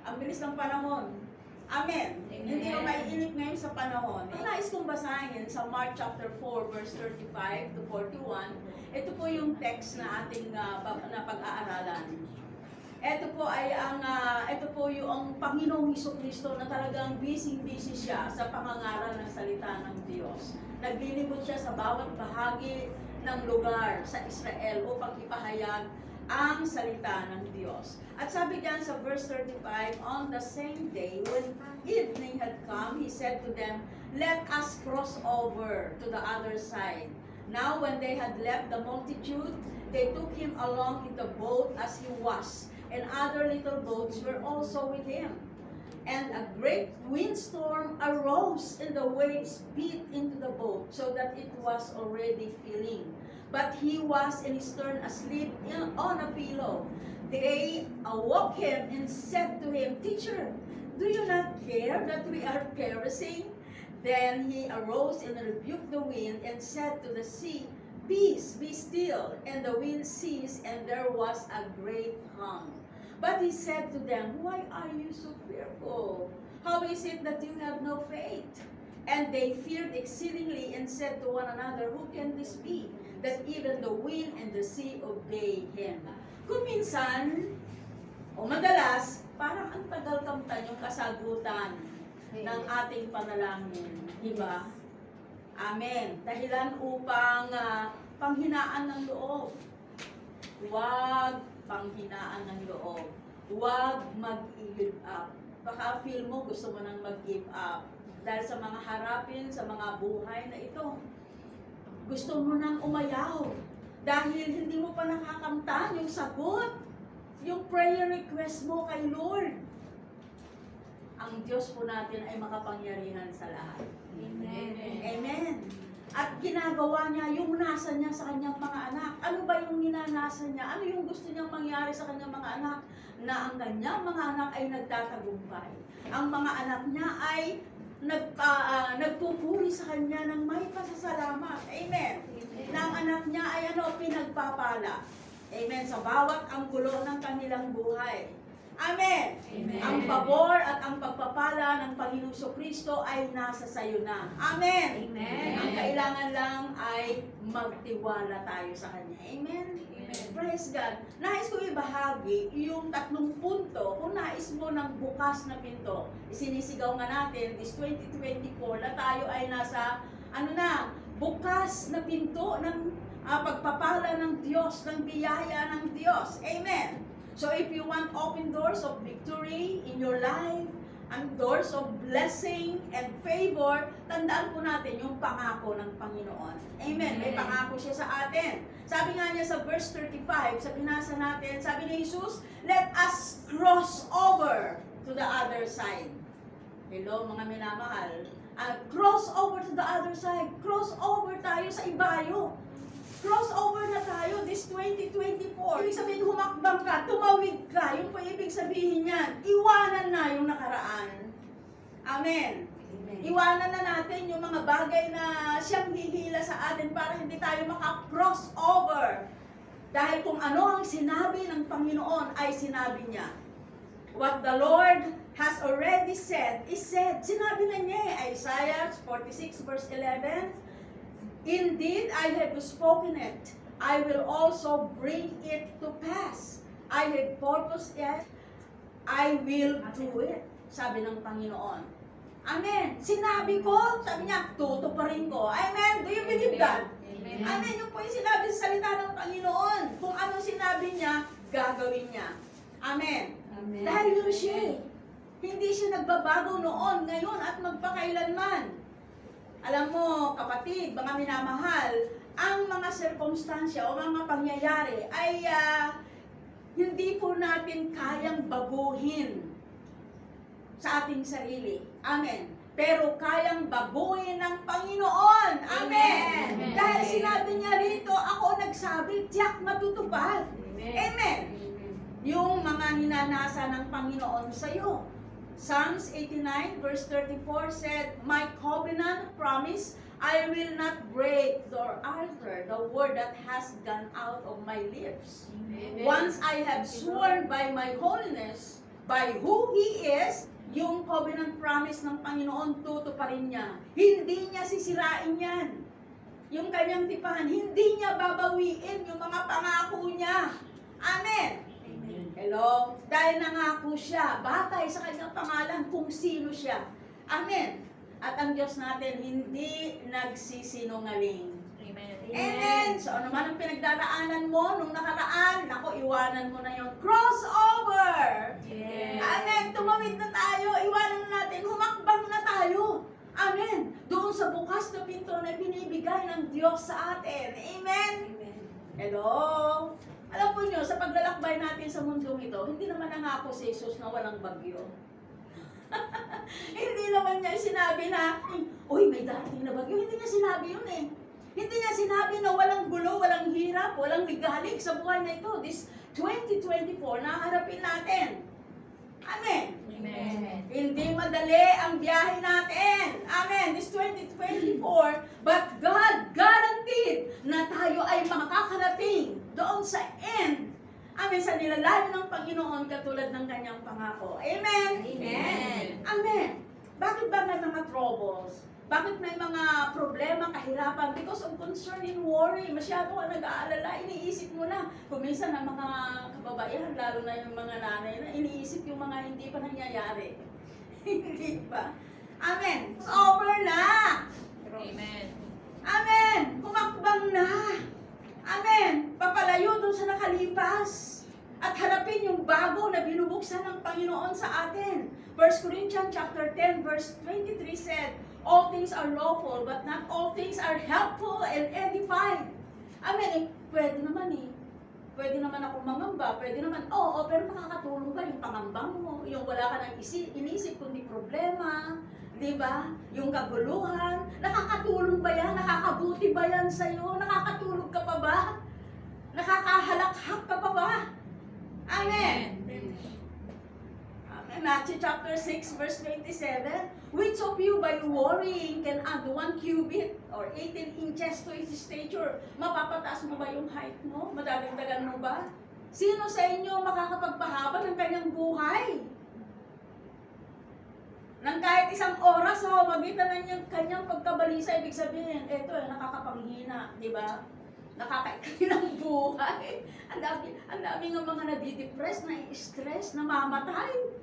Ang bilis ng panahon. Amen. Hindi mo maiinit ngayon sa panahon. Nais kong basahin sa Mark chapter 4, verse 35 to 41. Ito po yung text na ating na pag-aaralan. Ito po yung Panginoong Hesukristo na talagang busy-busy siya sa pangangaral ng salita ng Diyos. Naglilibot siya sa bawat bahagi ng lugar sa Israel upang ipahayag ang salita ng Diyos. At sabi diyan sa verse 35, on the same day, when evening had come, he said to them, let us cross over to the other side. Now when they had left the multitude, they took him along in the boat as he was, and other little boats were also with him. And a great windstorm arose, and the waves beat into the boat, so that it was already filling. But he was in his turn asleep on a pillow. They awoke him and said to him, Teacher, do you not care that we are perishing? Then he arose and rebuked the wind and said to the sea, Peace, be still. And the wind ceased, and there was a great calm. But he said to them, Why are you so fearful? How is it that you have no faith? And they feared exceedingly and said to one another, Who can this be, that even the wind and the sea obey him? Kung minsan, o madalas, parang ang tagal-kamtan yung kasagutan ng ating panalangin. Diba? Amen. Dahilan upang panghinaan ng loob. Huwag panghinaan ng loob. Huwag mag-give up. Baka feel mo gusto mo nang mag-give up. Dahil sa mga harapin, sa mga buhay na ito. Gusto mo nang umayaw. Dahil hindi mo pa nakakamtan yung sagot. Yung prayer request mo kay Lord. Ang Diyos po natin ay makapangyarihan sa lahat. Amen. Amen. At ginagawa niya yung nasa niya sa kanyang mga anak. Ano ba yung ninanasa niya? Ano yung gusto niyang mangyari sa kanyang mga anak? Na ang kanyang mga anak ay nagtatagumpay. Ang mga anak niya ay nagpupuri sa kanya ng may pasasalamat. Amen. Na ang anak niya ay pinagpapala. Amen. Sa bawat anggulo ng kanilang buhay. Amen. Amen. Ang pabor at ang pagpapala ng Panginoong Kristo ay nasa sayo na. Amen. Amen. Ang kailangan lang ay magtiwala tayo sa Kanya. Amen. Amen. Praise God. Nais ko ibahagi yung 3 punto. Kung nais mo ng bukas na pinto, isinisigaw nga natin this 2024 na tayo ay nasa bukas na pinto ng pagpapala ng Diyos, ng biyaya ng Diyos. Amen. So if you want open doors of victory in your life, and doors of blessing and favor, tandaan po natin yung pangako ng Panginoon. Amen. May pangako siya sa atin. Sabi nga niya sa verse 35, sa binasa natin, sabi ni Jesus, let us cross over to the other side. Hello mga minamahal. Cross over to the other side. Cross over tayo sa ibayo. Cross over na tayo this 2024. Ibig sabihin, humakbang ka, tumawid ka. Yung po ibig sabihin yan, iwanan na yung nakaraan. Amen. Amen. Iwanan na natin yung mga bagay na siyang hihila sa atin para hindi tayo maka-cross over. Dahil kung ano ang sinabi ng Panginoon ay sinabi niya. What the Lord has already said is said. Sinabi na niya Isaiah 46 verse 11, Indeed, I have spoken it. I will also bring it to pass. I have purposed it. I will do it. Sabi ng Panginoon. Amen. Sinabi ko, sabi niya, tutuparin ko. Amen. Do you believe that? Amen. Amen. Yung po yung sinabi sa salita ng Panginoon. Kung ano sinabi niya, gagawin niya. Amen. Amen. Dahil yun siya. Hindi siya nagbabago noon, ngayon at magpakailanman. Alam mo, kapatid, mga minamahal, ang mga sirkumstansya o mga pangyayari ay hindi po natin kayang baguhin sa ating sarili. Amen. Pero kayang baguhin ng Panginoon. Amen. Amen. Dahil sinabi niya rito, ako nagsabi, tiyak matutupad. Amen. Amen. Yung mga ninanasa ng Panginoon sa iyo. Psalms 89 verse 34 said, My covenant promise, I will not break nor alter the word that has gone out of my lips. Amen. Once I have sworn by my holiness, by who He is, yung covenant promise ng Panginoon, tutuparin niya. Hindi niya sisirain yan. Yung kanyang tipahan, hindi niya babawiin yung mga pangako niya. Amen. Hello? Dahil nangako siya, batay sa kanyang pangalan kung sino siya. Amen. At ang Diyos natin hindi nagsisinungaling. Amen. Amen. So ano man ang pinagdaraanan mo nung nakaraan, naku, iwanan mo na yung crossover. Yes. Amen. Tumawid na tayo, iwanan na natin, humakbang na tayo. Amen. Doon sa bukas na pinto na binibigay ng Diyos sa atin. Amen. Hello? Alam po nyo, sa paglalakbay natin sa mundong ito, hindi naman nangako si Jesus na walang bagyo. Hindi naman niya sinabi na, uy, may darating na bagyo. Hindi niya sinabi yun eh. Hindi niya sinabi na walang gulo, walang hirap, walang ligalig sa buhay na ito. This 2024 na harapin natin. Amen. Amen. Hindi madali ang biyahe natin. Amen. This 2024, but God guaranteed na tayo ay makakarating doon sa end. Amen. Sa nilalayo ng Panginoon katulad ng kanyang pangako. Amen. Amen. Amen. Bakit ba may mga troubles? Bakit may mga problema, kahirapan? Because of concern and worry. Masyado ka nag-aalala, iniisip mo na. Kung minsan ang mga kababaihan, lalo na yung mga nanay na iniisip yung mga hindi pa nangyayari. Hindi pa. Amen. It's over na. Amen. Amen. Humakbang na. Amen. Papalayo doon sa nakalipas. At harapin yung bago na binubuksan ng Panginoon sa atin. 1 Corinthians chapter 10 verse 23 said, all things are lawful, but not all things are helpful and edifying. Amen. Eh, pwede naman eh. Pwede naman ako mangamba. Pwede naman, oo, pero makakatulong ba yung pangambang mo? Yung wala ka nang inisip kundi problema. Diba? Yung kaguluhan. Nakakatulong ba yan? Nakakabuti ba yan sa'yo? Nakakatulog ka pa ba? Nakakahalakhak ka pa ba? Amen. Matthew chapter 6 verse 27, which of you by worrying can add 1 cubit or 18 inches to his stature? Mapapataas mo ba yung height mo? Madadagdagan mo ba? Sino sa inyo makakapagpahaba ng kanyang buhay? Nang kahit isang oras, magitan ng kanyang pagkabalisa, ibig sabihin, eto nakakapanghina, di ba? Nakakaikli ng buhay. Ang dami ng mga nadidepress, na-stress, namamatay.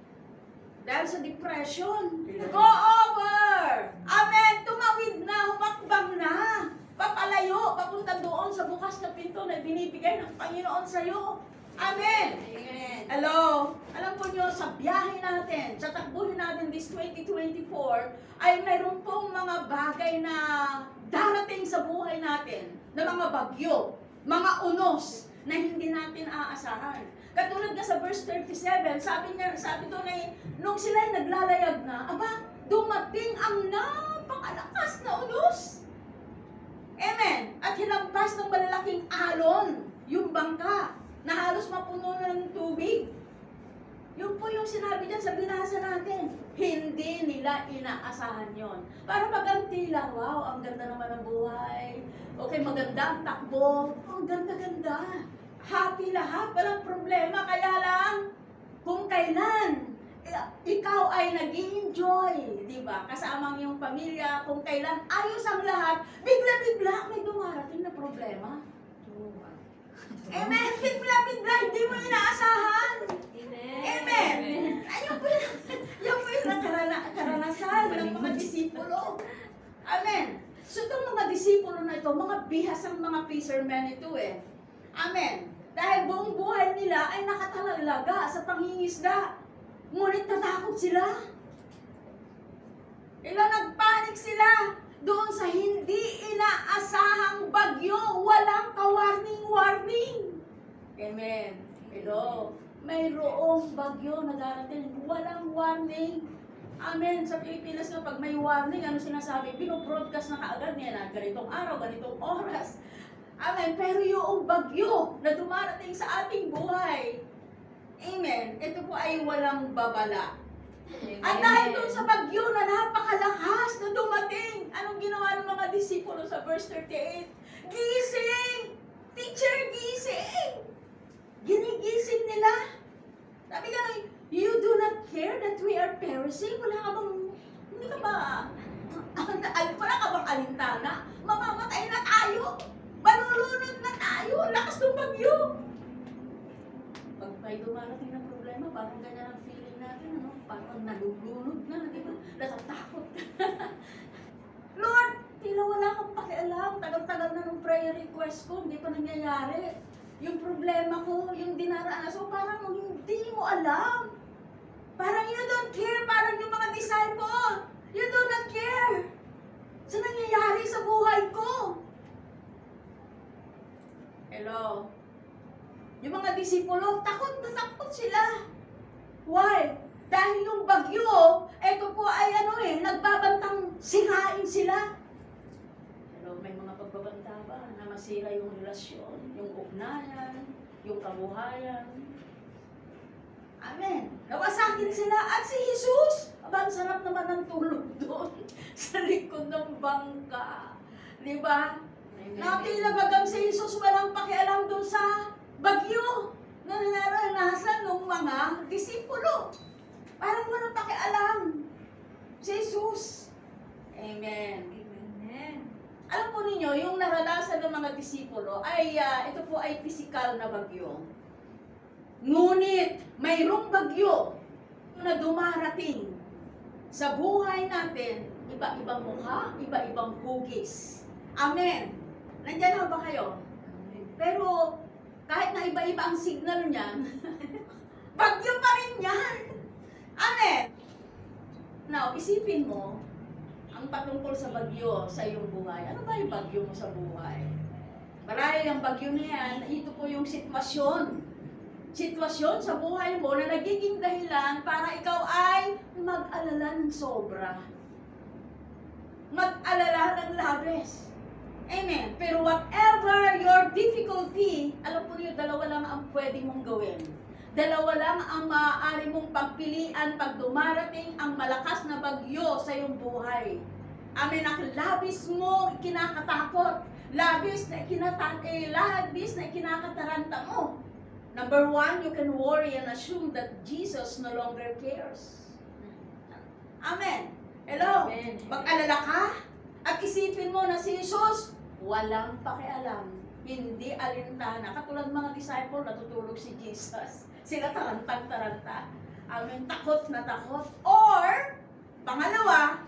Dahil sa depression. Go over! Amen! Tumawid na, humakbang na. Papalayo, papunta doon sa bukas na pinto na binibigay ng Panginoon sa'yo. Amen! Amen. Hello? Alam po nyo, sa biyahe natin, sa takbuhin natin this 2024, ay mayroon pong mga bagay na darating sa buhay natin, na mga bagyo, mga unos, na hindi natin aasahan. Katulad nga sa verse 37, sabi doon ay, nung sila'y naglalayag na, aba, dumating ang napakalakas na unos. Amen. At hinampas ng malalaking alon, yung bangka, na halos mapuno na ng tubig. Yun po yung sinabi dyan sa binasa natin. Hindi nila inaasahan yon. Para maganti lang, wow, ang ganda naman ng buhay. Okay, maganda ang takbo. Ang ganda-ganda. Happy lahat, walang problema. Kaya lang, kung kailan ikaw ay nag-i-enjoy, di ba? Kasama ang iyong pamilya, kung kailan ayos ang lahat, bigla-bigla may dumarating na problema. Amen. Bigla-bigla, hindi mo inaasahan. Amen. Ayun po yung karanasan ng mga disipulo. Amen. So itong mga disipulo na ito, mga bihasang mga fishermen ito eh. Amen. Dahil buong buhay nila ay nakatalaga sa pangingisda. Ngunit natakot sila. Nagpanik sila doon sa hindi inaasahang bagyo. Walang ka-warning-warning. Amen. Hello. Mayroong bagyo na darating. Walang warning. Amen. Sa Pilipinas nga, pag may warning, ano sinasabi? Pinobroadcast na kaagad niya na ganitong araw, ganitong oras. Amen. Pero yung bagyo na dumarating sa ating buhay, amen, ito po ay walang babala. Amen. At dahil doon sa bagyo na napakalakas na dumating, anong ginawa ng mga disipulo sa verse 38? Gising! Teacher, gising! Ginigising nila. Sabi nga, you do care that we are perishing? Wala ka bang, hindi ka ba, wala ka bang alintana? Mamamatay na tayo. Malulunod na tayo. Lakas ng bagyo. Pag may dumarating na problema, parang ganyan ang feeling natin, ano? Parang nalulunod na, di ba? Natatakot. Lord, tila wala kang pakialam. Tagal-tagal na nung prayer request ko, hindi pa nangyayari. Yung problema ko, yung dinaraanas ko, parang hindi mo alam. Parang you don't care, parang yung mga disciple. You do not care sa nangyayari sa buhay ko. Hello? Yung mga disipulo, takot na takot sila. Why? Dahil yung bagyo, eto po ay nagbabantang sirain sila. Pero may mga pagbabanta ba na masira yung relasyon, yung ugnayan, yung kabuhayan. Amen. Nawasakin sila at si Jesus. Aba, ang sarap naman ng tulog doon sa likod ng bangka. Di ba? Napilabagang si Jesus walang pakialam doon sa bagyo na naranasan ng mga disipulo. Parang walang pakialam. Jesus. Amen. Amen. Alam po ninyo, yung naranasan ng mga disipulo ay, ito po ay physical na bagyo. Ngunit, mayroong bagyo na dumarating sa buhay natin, iba-ibang mukha, iba-ibang hugis. Amen. Nandiyan na ba kayo? Pero, kahit na iba-iba ang signal niyan, bagyo pa rin yan. Amen. Now, isipin mo, ang patungkol sa bagyo sa iyong buhay. Ano ba yung bagyo mo sa buhay? Marahil ang bagyo na yan, ito po yung sitwasyon sa buhay mo na nagiging dahilan para ikaw ay mag-alala ng sobra. Mag-alala ng labis. Amen. Pero whatever your difficulty, alam po niyo, dalawa lang ang pwede mong gawin. Dalawa lang ang maaari mong pagpilian pag dumarating ang malakas na bagyo sa iyong buhay. Amen. Ang labis mo kinakatakot. Labis na kinakataranta mo. Number one, you can worry and assume that Jesus no longer cares. Amen. Hello? Amen. Mag-alala ka at isipin mo na si Jesus walang pakialam. Hindi alintana. Katulad mga disciple, natutulog si Jesus. Sila tarantang-taranta. Amen. Takot na takot. Or, pangalawa,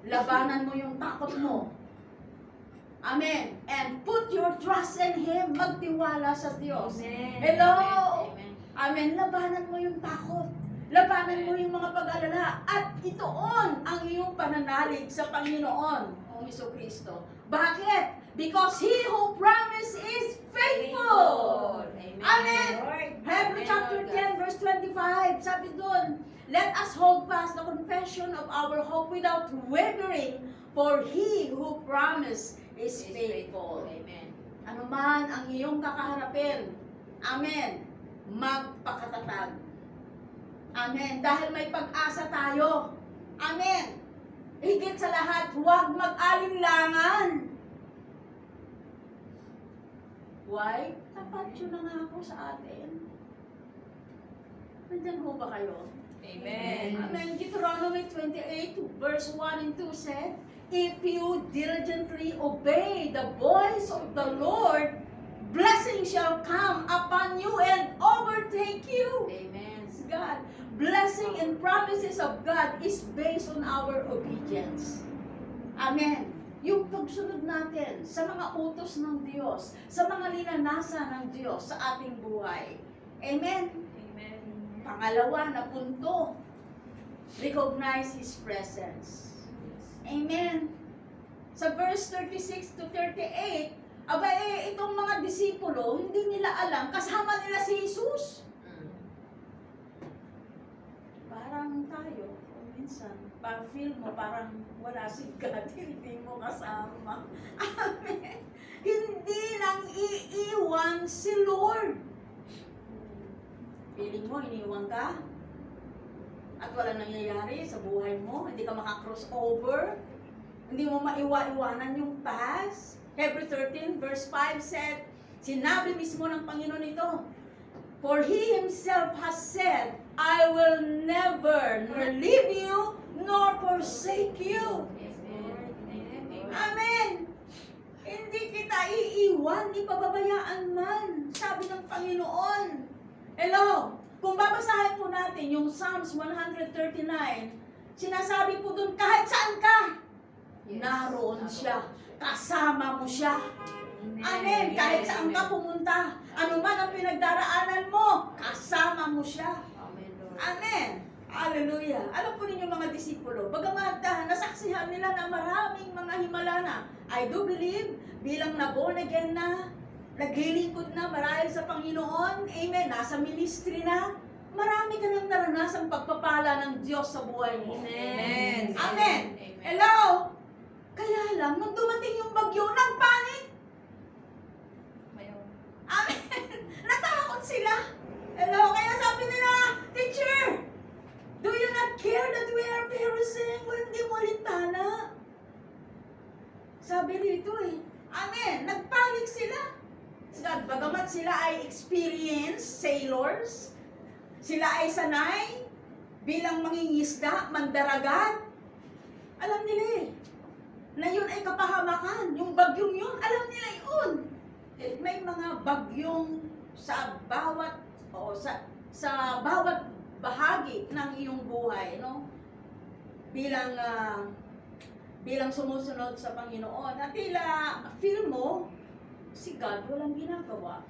labanan mo yung takot mo. Amen. And put your trust in Him. Magtiwala sa Diyos. Amen. Hello. Amen. Amen. Labanan mo yung takot. Labanan mo yung mga pag-alala. At itoon ang iyong pananalig sa Panginoon, o Jesucristo. Bakit? Because He who promised is faithful. Amen. Amen. Lord. Hebrews Amen, chapter Lord 10 verse 25. Sabi doon, let us hold fast the confession of our hope without wavering, for He who promised is faithful. Amen. Ano man ang iyong kakaharapin, amen, magpakatatag. Amen. Dahil may pag-asa tayo. Amen. Higit sa lahat, huwag mag-alinlangan. Why? Tapat yun na nga ako sa atin. Nandyan ho ba kayo? Amen. Amen. Deuteronomy 28 verse 1 and 2 said, if you diligently obey the voice of the Lord, blessing shall come upon you and overtake you. Amen. God, blessing and promises of God is based on our obedience. Amen. Yung pagsunod natin sa mga utos ng Diyos, sa mga linanasan ng Diyos sa ating buhay. Amen. Amen. Pangalawa na punto, recognize His presence. Amen. Sa verse 36 to 38, itong mga disipulo, hindi nila alam, kasama nila si Jesus. Parang tayo, minsan, parang feel mo, parang wala si God, hindi mo kasama. Amen. Hindi nang iiwan si Lord. Feeling mo, iniwan ka? At wala nangyayari sa buhay mo, hindi ka maka-cross over, hindi mo maiwa-iwanan yung past. Hebrews 13 verse 5 said, sinabi mismo ng Panginoon ito, for He Himself has said, I will never never leave you nor forsake you. Amen. Hindi kita iiwan, di pababayaan man, sabi ng Panginoon. Hello, kung babasahin po natin yung Psalms 139, sinasabi po dun, kahit saan ka, naroon siya, kasama mo siya. Amen. Kahit saan ka pumunta, ano man ang pinagdaraanan mo, kasama mo siya. Amen. Hallelujah. Alam po ninyo mga disipulo, bagamat nasaksihan nila na maraming mga himala na, I do believe, bilang na born again na, naglilingkod na marahil sa Panginoon, amen, nasa ministry na, marami ka nang naranasang pagpapala ng Diyos sa buhay mo. Amen. Amen. Hello? Kaya lang, nung dumating yung bagyo, nagpanik. Amen. Natakot sila. Hello? Kaya sabi nila, teacher, do you not care that we are perishing? Well, hindi mo lintana. Sabi rito eh. Amen. Nagpanik sila. Bagamat sila ay experienced sailors, sila ay sanay bilang mangingisda, mandaragat. Alam nila eh, na yun ay kapahamakan. Yung bagyong yun, alam nila yun. May mga bagyong sa bawat sa bawat bahagi ng iyong buhay, no? Bilang sumusunod sa Panginoon. At tila feel mo si God walang ginagawa.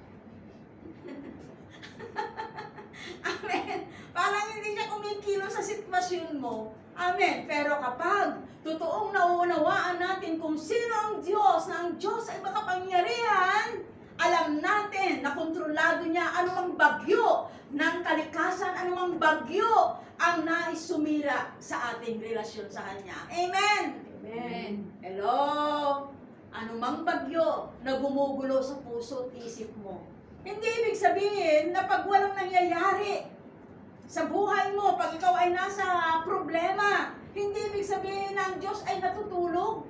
Amen. Parang hindi siya kumikilo sa sitwasyon mo. Amen. Pero kapag totoong nauunawaan natin kung sino ang Diyos, na ang Diyos ay makapangyarihan, alam natin na kontrolado niya anumang bagyo ng kalikasan, anumang bagyo ang nais sumira sa ating relasyon sa Kanya. Amen. Amen. Hello. Anumang bagyo na gumugulo sa puso at isip mo. Hindi ibig sabihin na pag walang nangyayari sa buhay mo, pag ikaw ay nasa problema, hindi ibig sabihin na ang Diyos ay natutulog.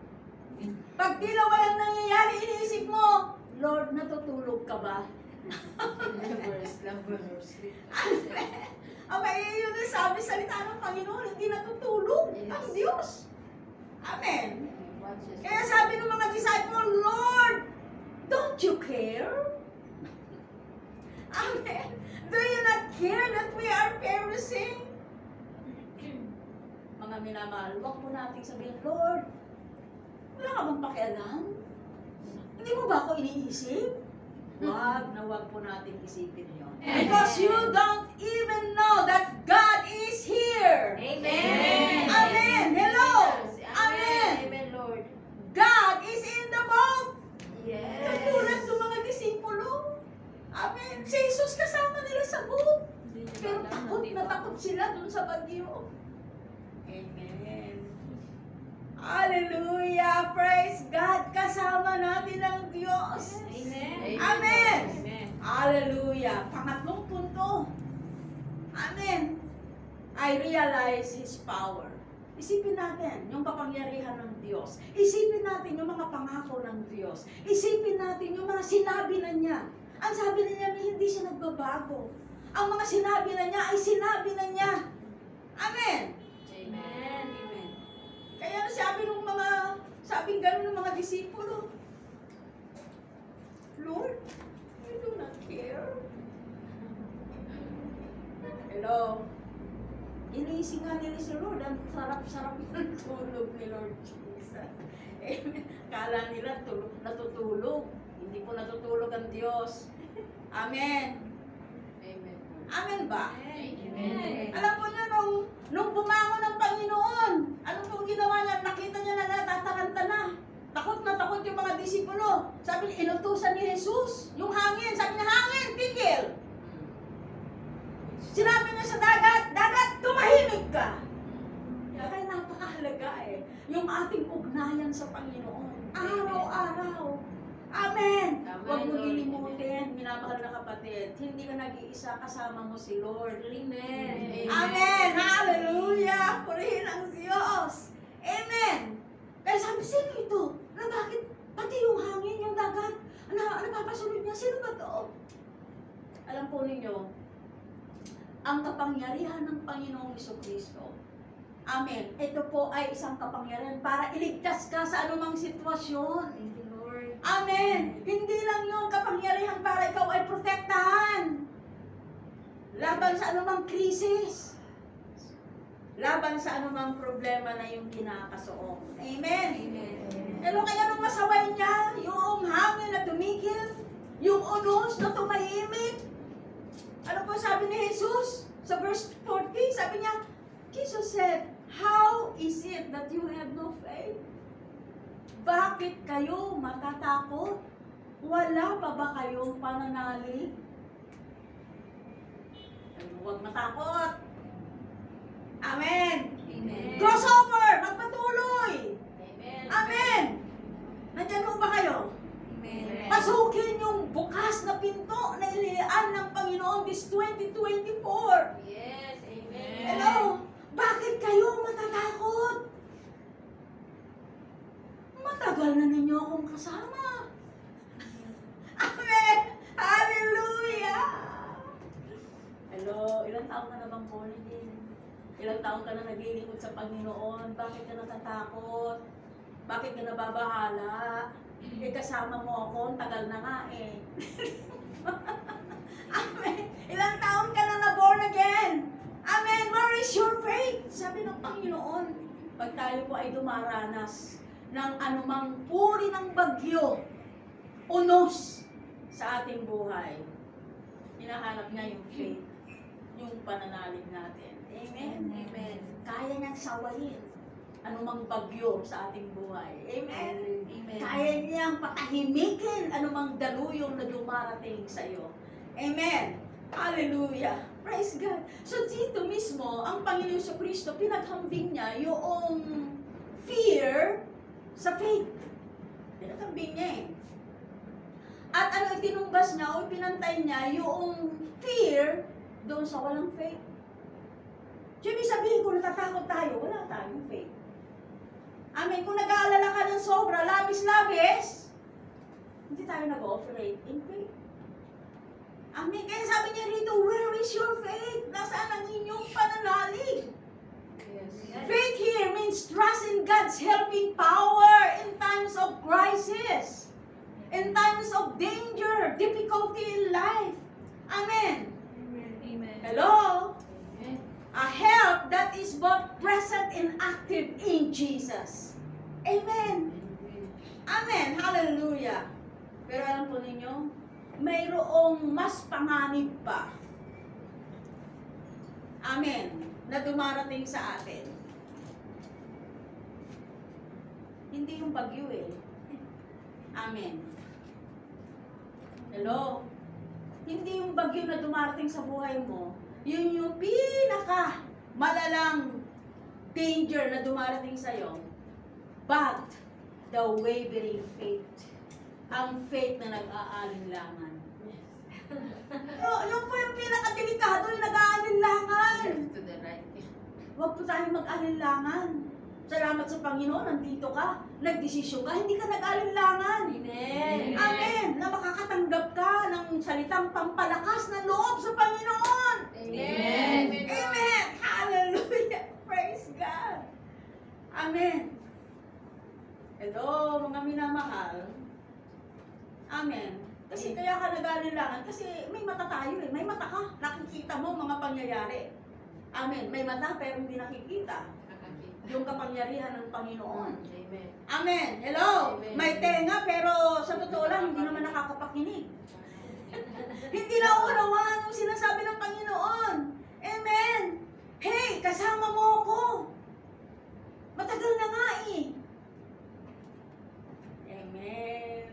Pag tila walang nangyayari, iniisip mo, Lord, natutulog ka ba? Abay, yun ang sabi salita ng Panginoon, hindi natutulog ang Diyos. Amen. Kaya sabi ng mga disciple, Lord, don't you care? Amen. Do you not care that we are perishing? Mga minamahal, huwag po natin sabihin, Lord, wala ka bang pakialam? Hindi mo ba ako iniisip? Wag na wag po natin isipin yun. Because you don't even know that God is here. Amen. Amen. Hello. Amen. Amen, Lord. God is in the boat. Yes. Katulad ng mga disipulo. Amen. Si Jesus kasama nila sa boat. Pero takot sila dun sa bagyo. Amen. Hallelujah. Praise God. Kasama natin ang Diyos. Amen. Amen. Amen. Hallelujah. Pangatlong punto. Amen. I realize His power. Isipin natin yung kapangyarihan ng Diyos. Isipin natin yung mga pangako ng Diyos. Isipin natin yung mga sinabi na niya. Ang sabi na niya, hindi siya nagbabago. Ang mga sinabi na niya ay sinabi na niya. Amen. Amen. Amen. Kaya sabing gano'n ng mga disipulo, Lord, you do not care. Hello. Inising nga nila si Lord, ang sarap-sarap ng tulog ni Lord Jesus. Amen. Kala nila natutulog. Hindi po natutulog ang Diyos. Amen. Amen. Amen ba? Amen. Alam po niyo, nung bumangon ng Panginoon, ano pong ginawa niya? Nakita niya na natataranta na. Takot na takot yung mga disipulo. Sabi niya, inutusan ni Jesus yung hangin. Sabi niya, hangin, tigil. Sinabi niya sa dagat, dagat, tumahimik ka. Kaya napakahalaga eh. Yung ating ugnayan sa Panginoon. Araw-araw. Amen. Huwag mo lilimutin, minamahal na kapatid. Hindi ka nag-iisa, kasama mo si Lord. Amen. Amen. Hallelujah. Purihin ang Diyos. Amen. Kaya sabi, sino ito? Na bakit pati yung hangin, yung dagat, napapasunod niya? Sino ba to? Alam po ninyo, ang kapangyarihan ng Panginoong Jesucristo. Amen. Ito po ay isang kapangyarihan para iligtas ka sa anumang sitwasyon. Thank you, Lord. Amen. Hindi lang yung kapangyarihan para ikaw ay protektahan. Laban sa anumang krisis. Laban sa anumang problema na yung kinakasuong. Amen. Amen. Pero kaya nung masaway niya, yung hangin na tumigil, yung unos na tumahimik. Ano po sabi ni Jesus? Sa verse 40, sabi niya, Jesus said, "How is it that you have no faith? Bakit kayo matatakot? Wala pa ba kayong pananalig?" Huwag matakot. Amen. Amen. Crossover! Magpatuloy! Amen. Amen! Nandiyan po ba kayo? Amen. Pasukin yung bukas na pinto na ililaan ng Panginoon this 2024. Yes. Amen. Hello? Bakit kayo matatakot? Matagal na ninyo akong kasama. Amen! Hallelujah! Hello? Ilang taon ka na bang born again? Ilang taon ka na naglilingkod sa Panginoon? Bakit ka natatakot? Bakit ka nababahala? Kasama mo ako, ang tagal na nga eh. Amen. Ilang taon ka na na-born again? Amen. Where is your faith? Sabi ng Panginoon, pag tayo po ay dumaranas ng anumang uri ng bagyo, unos sa ating buhay, hinahanap niya yung faith, yung pananalig natin. Amen. Amen. Kaya niyang sawayin anumang bagyo sa ating buhay. Amen. Amen. Kaya niyang patahimikin anumang daluyong na dumarating sa iyo. Amen. Hallelujah. Praise God. So dito mismo, ang Panginoon Jesucristo, pinaghambing niya yung fear sa faith. Pinaghambing niya eh. At ano itinumbas niya o pinantay niya yung fear doon sa walang faith. So, ibig sabihin kung natatakot tayo, wala tayong faith. Amen. Kung nag-aalala ka ng sobra, labis-labis, hindi tayo nag-operate in faith. Amen. Kaya sabi niya rito, where is your faith? Nasaan ang inyong pananalig? Yes. Faith here means trust in God's helping power in times of crisis, in times of danger, difficulty in life. Amen. Amen. Hello? Amen. A help that is both present and active in Jesus. Amen. Amen. Hallelujah. Pero alam po ninyo, mayroong mas panganib pa. Amen. Na dumarating sa atin. Hindi yung bagyo eh. Amen. Hello? Hindi yung bagyo na dumarating sa buhay mo. Yun yung pinaka malalang danger na dumarating sa'yo. But, the wavering faith. Ang faith na nag-aalinlangan. Yun po yung pinaka-delikado, yung nag-aalinlangan. Left to the right. Huwag po tayong mag-alinlangan. Salamat sa Panginoon, nandito ka, nagdesisyon ka, hindi ka nag-alinlangan. Amen. Amen. Na makakatanggap ka ng salitang pampalakas ng loob sa Panginoon. Amen. Amen. Hallelujah. Praise God. Amen. Hello, mga minamahal. Amen. Kasi kaya ka nag-alinlangan, kasi may mata tayo eh. May mata ka. Nakikita mo mga pangyayari. Amen. May mata pero hindi nakikita. Yung kapangyarihan ng Panginoon. Amen. Amen. Hello. Amen. May tenga pero sa totoo lang hindi naman nakakapakinig. Hindi na unawaan yung sinasabi ng Panginoon. Amen. Hey, kasama mo ako. Matagal na nga eh. Amen.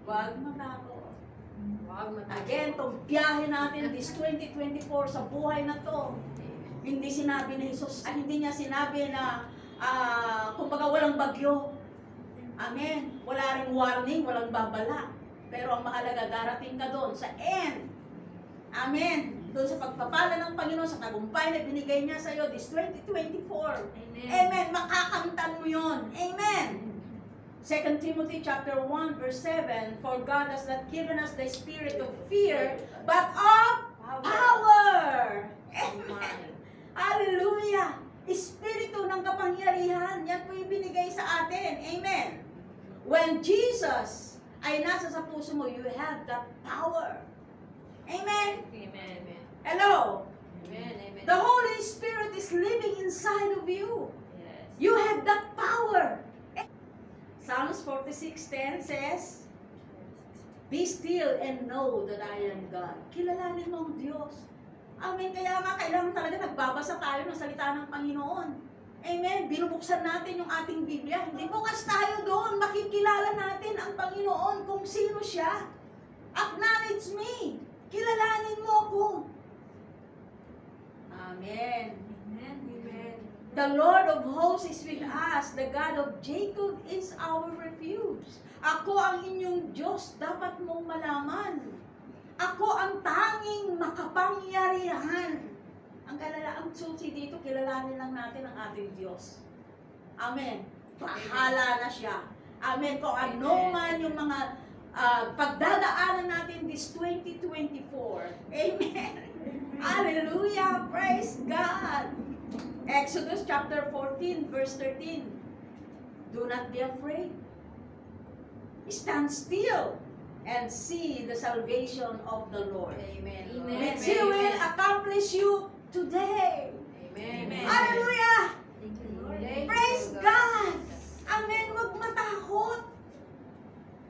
Huwag matakot. Wag matakot. Again, itong biyahe natin this 2024 sa buhay na to. Hindi sinabi ni Jesus, hindi niya sinabi na kumbaga walang bagyo. Amen. Wala ring warning, walang babala. Pero ang mahalaga, darating ka doon sa end. Amen. Doon sa pagpapala ng Panginoon, sa tagumpay na binigay niya sa iyo this 2024. Amen. Amen. Makakamtan mo yun. Amen. 2 Timothy chapter 1 verse 7, for God has not given us the spirit of fear, but of Power! Amen. Hallelujah! Espiritu ng kapangyarihan, yan po yung binigay sa atin. Amen. When Jesus ay nasa sa puso mo, you have that power. Amen. Amen. Hello. Amen. Amen. The Holy Spirit is living inside of you. Yes. You have that power. Psalms 46:10 says, "Be still and know that I am God." Kilalanin mo ang Diyos. Amen. Kaya nga, kailangan talaga nagbabasa tayo ng salita ng Panginoon. Amen. Binubuksan natin yung ating Biblia. Hindi bukas tayo doon. Makikilala natin ang Panginoon kung sino siya. Acknowledge me. Kilalanin mo ako. Amen. Amen. Amen. The Lord of hosts is with us. The God of Jacob is our refuge. Ako ang inyong Diyos, dapat mong malaman. Ako ang tanging makapangyarihan. Ang susi dito, kilalanin lang natin ang ating Diyos. Amen. Bahala na siya. Amen. Kung ano man yung mga pagdadaanan natin this 2024. Amen. Hallelujah. Praise God. Exodus chapter 14 verse 13. Do not be afraid. Stand still and see the salvation of the Lord. Amen. And He will accomplish you today. Amen. Hallelujah. Thank you, Lord. Praise God. Amen. Huwag matakot.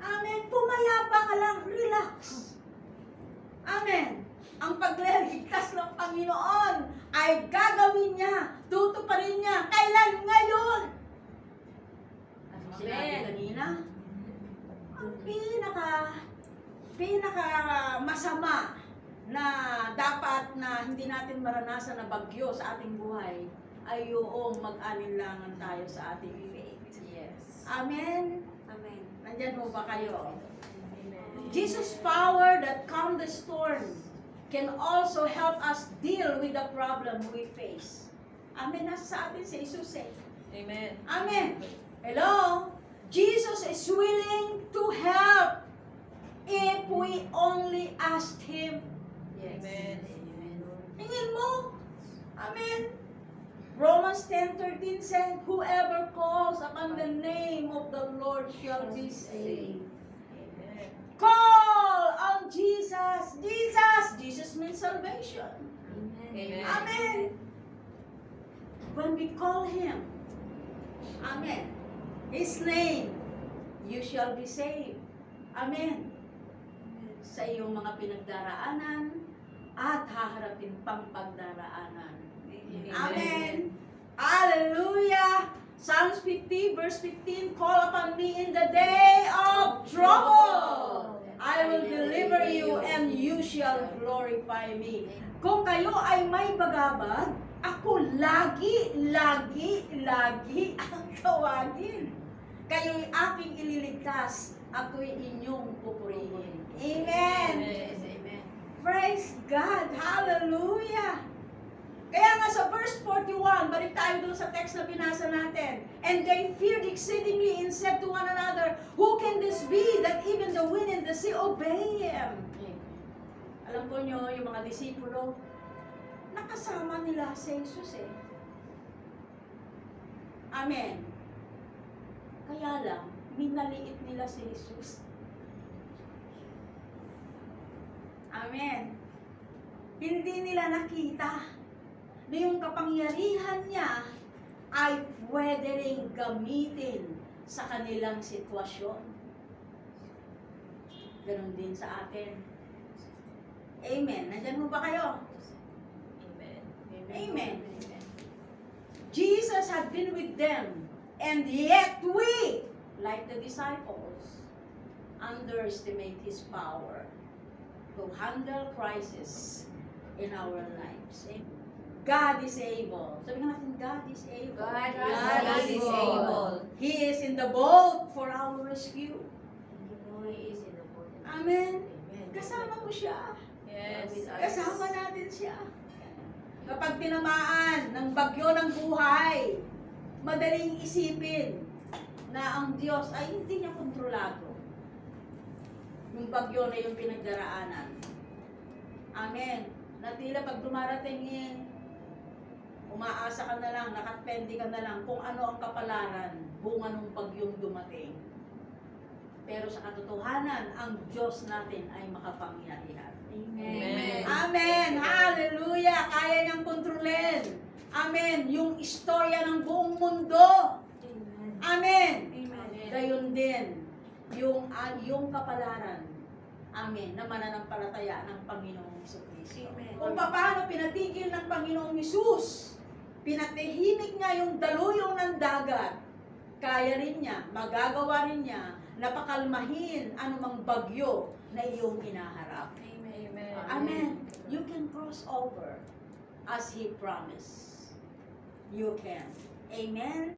Amen. Pumayapa ka lang. Relax. Amen. Ang pagliligtas ng Panginoon ay gagawin niya. Tutuparin niya. Kailan? Ngayon. Ano sinabi kanina? Ang pinaka masama na dapat na hindi natin maranasan na bagyo sa ating buhay ay yung mag-alinlangan tayo sa ating faith. Yes. Amen? Amen. Nandyan mo ba kayo? Amen. Jesus' power that calmed the storm can also help us deal with the problem we face. Amen. Nasa sa atin si Jesus eh. Amen. Amen. Hello? Jesus is willing to help if we only ask Him. Yes. Amen. Amen. Hingin mo. Amen. Romans 10:13 said, "Whoever calls upon the name of the Lord shall be saved." Amen. Call on Jesus. Jesus means salvation. Amen. Amen. When we call Him, Amen, His name, you shall be saved. Amen. Sa iyong mga pinagdaraanan at haharapin pang pagdaraanan. Amen. Hallelujah. Psalms 50 verse 15, "Call upon me in the day of trouble. I will deliver you and you shall glorify me." Kung kayo ay may bagabag, ako lagi ang tawagin. Kayo'y aking ililigtas, ako'y inyong pupurihin. Amen. Yes. Amen. Praise God. Hallelujah. Kaya nga sa verse 41, balik tayo dun sa text na binasa natin. "And they feared exceedingly and said to one another, Who can this be that even the wind and the sea obey Him?" Alam po nyo, yung mga disipulo, nakasama nila si Jesus eh. Amen. Kaya lang, minaliit nila si Jesus. Amen. Hindi nila nakita na yung kapangyarihan niya ay pwede ring gamitin sa kanilang sitwasyon. Ganon din sa atin. Amen. Nandyan mo ba kayo? Amen. Amen. Jesus had been with them, and yet we, like the disciples, underestimate His power to handle crisis in our lives. God is able. Sabi nga natin, God is able. God is able. He is in the boat for our rescue. He is in the boat. Amen. Amen. Kasama mo siya. Yes. Kasama natin siya. Kapag tinamaan ng bagyo ng buhay, madaling isipin na ang Diyos ay hindi niya kontrolado. Yung bagyo na yung pinagdaraanan. Amen. na tila pag dumarating yung umaasa ka na lang, nakatpendi ka na lang kung ano ang kapalaran, bunga ng bagyong dumating. Pero sa katotohanan, ang Diyos natin ay makapangyarihan. Amen. Amen! Hallelujah! Kaya niyang kontrolin. Amen! Yung istorya ng buong mundo. Amen! Gayon din, yung kapalaran. Amen. Na mananampalataya ng Panginoong Jesucristo. Kung paano pinatigil ng Panginoong Hesus, pinatahimik niya yung daluyong ng dagat, kaya rin niya, magagawa rin niya, napakalmahin anumang bagyo na iyong inaharap. Amen. Amen. You can cross over as He promised. You can. Amen.